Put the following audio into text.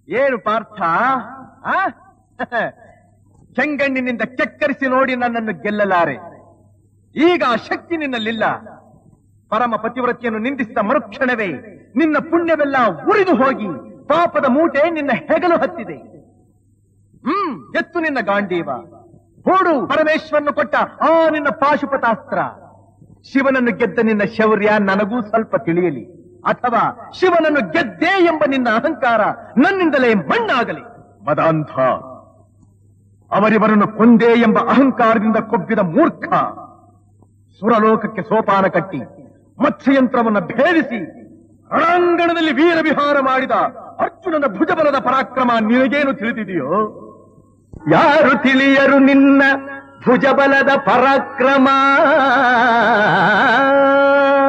ಏನು ಪಾರ್ಥ, ಚೆಂಗಣ್ಣಿನಿಂದ ಕೆಕ್ಕರಿಸಿ ನೋಡಿ ನನ್ನನ್ನು ಗೆಲ್ಲಲಾರೆ. ಈಗ ಆ ಶಕ್ತಿ ನಿನ್ನಲ್ಲಿಲ್ಲ. ಪರಮ ಪತಿವ್ರತಿಯನ್ನು ನಿಂದಿಸಿದ ಮರುಕ್ಷಣವೇ ನಿನ್ನ ಪುಣ್ಯವೆಲ್ಲ ಉರಿದು ಹೋಗಿ ಪಾಪದ ಮೂಟೆ ನಿನ್ನ ಹೆಗಲು ಹತ್ತಿದೆ. ಎತ್ತು ನಿನ್ನ ಗಾಂಡೀವ, ಹೂಡು ಪರಮೇಶ್ವರನು ಕೊಟ್ಟ ಆ ನಿನ್ನ ಪಾಶುಪತಾಸ್ತ್ರ. ಶಿವನನ್ನು ಗೆದ್ದ ನಿನ್ನ ಶೌರ್ಯ ನನಗೂ ಸ್ವಲ್ಪ ತಿಳಿಯಲಿ, ಅಥವಾ ಶಿವನನ್ನು ಗೆದ್ದೆ ಎಂಬ ನಿನ್ನ ಅಹಂಕಾರ ನನ್ನಿಂದಲೇ ಮಣ್ಣಾಗಲಿ. ಮದಾಂಧ, ಅವರಿವರನ್ನು ಕೊಂದೇ ಎಂಬ ಅಹಂಕಾರದಿಂದ ಕೊಬ್ಬಿದ ಮೂರ್ಖ. ಸುರಲೋಕಕ್ಕೆ ಸೋಪಾನ ಕಟ್ಟಿ ಮತ್ಸ್ಯಯಂತ್ರವನ್ನು ಭೇದಿಸಿ ರಣಾಂಗಣದಲ್ಲಿ ವೀರ ವಿಹಾರ ಮಾಡಿದ ಅರ್ಜುನನ ಭುಜಬಲದ ಪರಾಕ್ರಮ ನಿನಗೇನು ತಿಳಿದಿದೆಯೋ? ಯಾರು ತಿಳಿಯರು ನಿನ್ನ ಭುಜಬಲದ ಪರಾಕ್ರಮ?